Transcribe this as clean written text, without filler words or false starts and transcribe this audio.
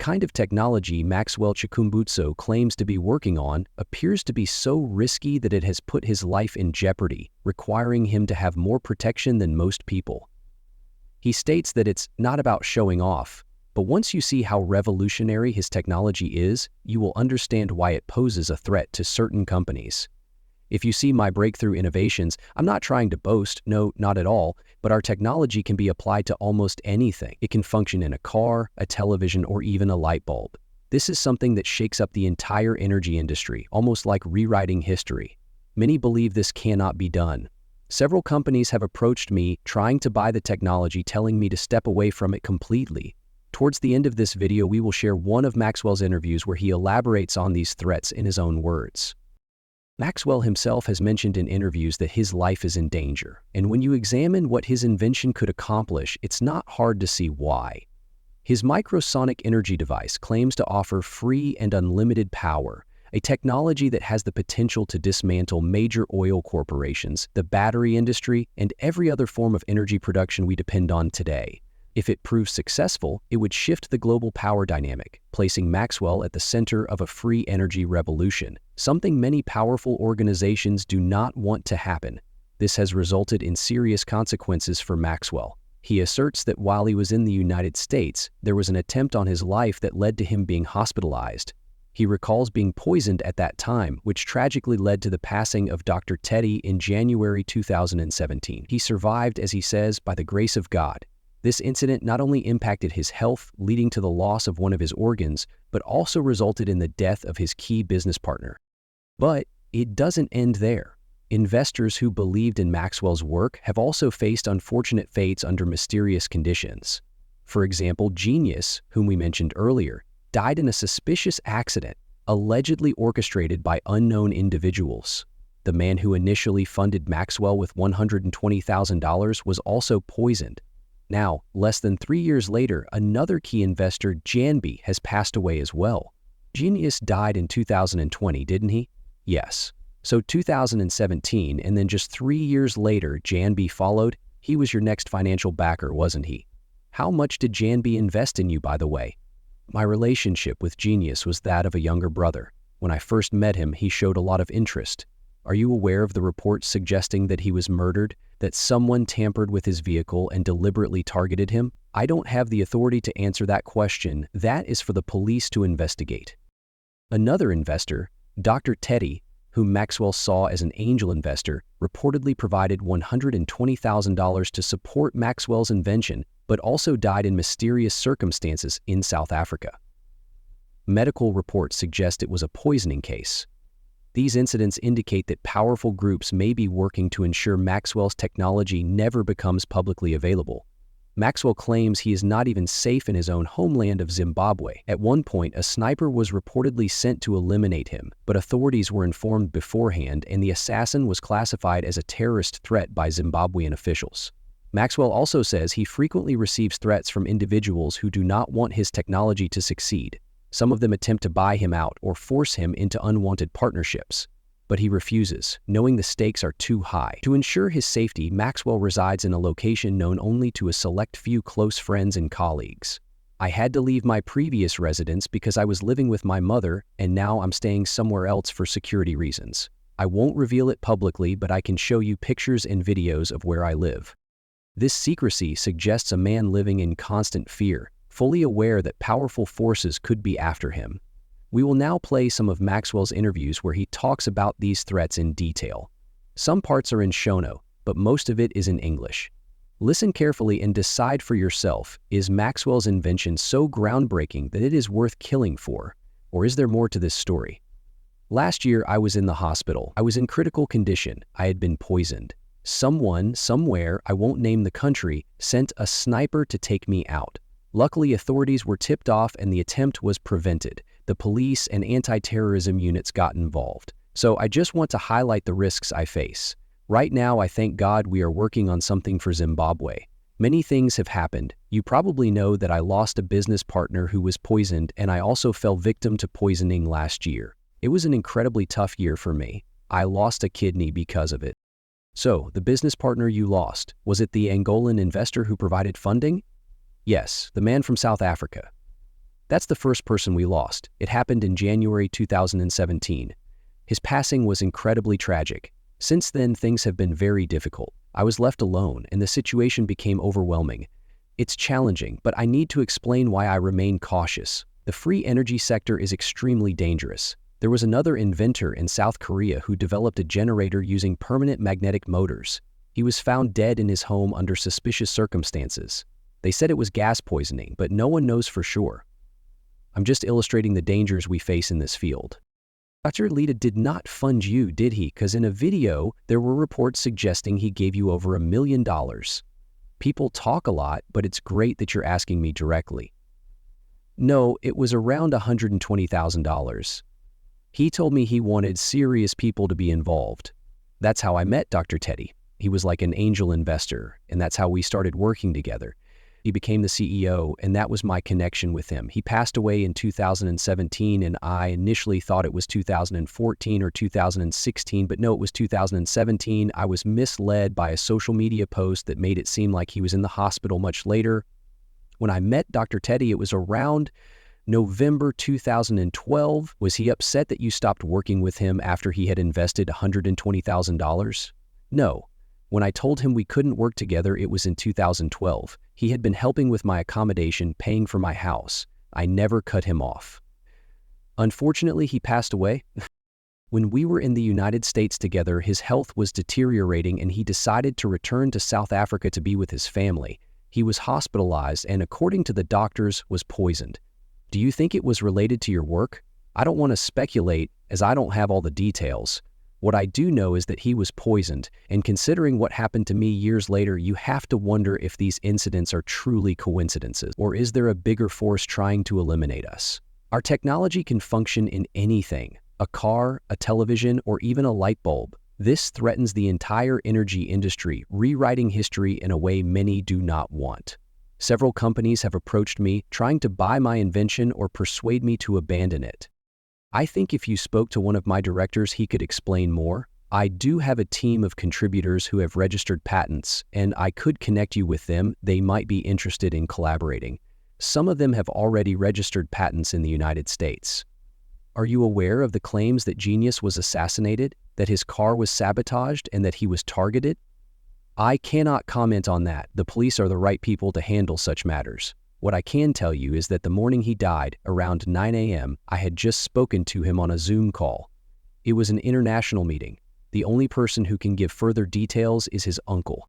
kind of technology Maxwell Chikumbutso claims to be working on appears to be so risky that it has put his life in jeopardy, requiring him to have more protection than most people. He states that it's not about showing off, but once you see how revolutionary his technology is, you will understand why it poses a threat to certain companies. If you see my breakthrough innovations, I'm not trying to boast, no, not at all, but our technology can be applied to almost anything. It can function in a car, a television, or even a light bulb. This is something that shakes up the entire energy industry, almost like rewriting history. Many believe this cannot be done. Several companies have approached me trying to buy the technology, telling me to step away from it completely. Towards the end of this video, we will share one of Maxwell's interviews where he elaborates on these threats in his own words. Maxwell himself has mentioned in interviews that his life is in danger, and when you examine what his invention could accomplish, it's not hard to see why. His microsonic energy device claims to offer free and unlimited power, a technology that has the potential to dismantle major oil corporations, the battery industry, and every other form of energy production we depend on today. If it proves successful, it would shift the global power dynamic, placing Maxwell at the center of a free energy revolution, something many powerful organizations do not want to happen. This has resulted in serious consequences for Maxwell. He asserts that while he was in the United States, there was an attempt on his life that led to him being hospitalized. He recalls being poisoned at that time, which tragically led to the passing of Dr. Teddy in January 2017. He survived, as he says, by the grace of God. This incident not only impacted his health, leading to the loss of one of his organs, but also resulted in the death of his key business partner. But it doesn't end there. Investors who believed in Maxwell's work have also faced unfortunate fates under mysterious conditions. For example, Genius, whom we mentioned earlier, died in a suspicious accident, allegedly orchestrated by unknown individuals. The man who initially funded Maxwell with $120,000 was also poisoned. Now, less than 3 years later, another key investor, Janby, has passed away as well. Genius died in 2020, didn't he? Yes. So 2017, and then just 3 years later, Janby followed. He was your next financial backer, wasn't he? How much did Janby invest in you, by the way? My relationship with Genius was that of a younger brother. When I first met him, he showed a lot of interest. Are you aware of the reports suggesting that he was murdered, that someone tampered with his vehicle and deliberately targeted him? I don't have the authority to answer that question. That is for the police to investigate. Another investor, Dr. Teddy, whom Maxwell saw as an angel investor, reportedly provided $120,000 to support Maxwell's invention, but also died in mysterious circumstances in South Africa. Medical reports suggest it was a poisoning case. These incidents indicate that powerful groups may be working to ensure Maxwell's technology never becomes publicly available. Maxwell claims he is not even safe in his own homeland of Zimbabwe. At one point, a sniper was reportedly sent to eliminate him, but authorities were informed beforehand and the assassin was classified as a terrorist threat by Zimbabwean officials. Maxwell also says he frequently receives threats from individuals who do not want his technology to succeed. Some of them attempt to buy him out or force him into unwanted partnerships. But he refuses, knowing the stakes are too high. To ensure his safety, Maxwell resides in a location known only to a select few close friends and colleagues. I had to leave my previous residence because I was living with my mother, and now I'm staying somewhere else for security reasons. I won't reveal it publicly, but I can show you pictures and videos of where I live. This secrecy suggests a man living in constant fear, fully aware that powerful forces could be after him. We will now play some of Maxwell's interviews where he talks about these threats in detail. Some parts are in Shono, but most of it is in English. Listen carefully and decide for yourself, is Maxwell's invention so groundbreaking that it is worth killing for, or is there more to this story? Last year, I was in the hospital. I was in critical condition. I had been poisoned. Someone, somewhere, I won't name the country, sent a sniper to take me out. Luckily, authorities were tipped off and the attempt was prevented. The police and anti-terrorism units got involved. So I just want to highlight the risks I face. Right now, I thank God we are working on something for Zimbabwe. Many things have happened. You probably know that I lost a business partner who was poisoned, and I also fell victim to poisoning last year. It was an incredibly tough year for me. I lost a kidney because of it. So, the business partner you lost, was it the Angolan investor who provided funding? Yes, the man from South Africa. That's the first person we lost. It happened in January 2017. His passing was incredibly tragic. Since then, things have been very difficult. I was left alone, and the situation became overwhelming. It's challenging, but I need to explain why I remain cautious. The free energy sector is extremely dangerous. There was another inventor in South Korea who developed a generator using permanent magnetic motors. He was found dead in his home under suspicious circumstances. They said it was gas poisoning, but no one knows for sure. I'm just illustrating the dangers we face in this field. Dr. Lita did not fund you, did he? Because in a video, there were reports suggesting he gave you over $1 million. People talk a lot, but it's great that you're asking me directly. No, it was around $120,000. He told me he wanted serious people to be involved. That's how I met Dr. Teddy. He was like an angel investor, and that's how we started working together. He became the CEO, and that was my connection with him. He passed away in 2017, and I initially thought it was 2014 or 2016, but no, it was 2017. I was misled by a social media post that made it seem like he was in the hospital much later. When I met Dr. Teddy, it was around November 2012. Was he upset that you stopped working with him after he had invested $120,000? No. When I told him we couldn't work together, it was in 2012. He had been helping with my accommodation, paying for my house. I never cut him off. Unfortunately, he passed away. When we were in the United States together, his health was deteriorating and he decided to return to South Africa to be with his family. He was hospitalized and, according to the doctors, was poisoned. Do you think it was related to your work? I don't want to speculate, as I don't have all the details. What I do know is that he was poisoned, and considering what happened to me years later, you have to wonder if these incidents are truly coincidences, or is there a bigger force trying to eliminate us? Our technology can function in anything, a car, a television, or even a light bulb. This threatens the entire energy industry, rewriting history in a way many do not want. Several companies have approached me, trying to buy my invention or persuade me to abandon it. I think if you spoke to one of my directors, he could explain more. I do have a team of contributors who have registered patents, and I could connect you with them. They might be interested in collaborating. Some of them have already registered patents in the United States. Are you aware of the claims that Genius was assassinated, that his car was sabotaged, and that he was targeted? I cannot comment on that. The police are the right people to handle such matters. What I can tell you is that the morning he died, around 9 a.m., I had just spoken to him on a Zoom call. It was an international meeting. The only person who can give further details is his uncle.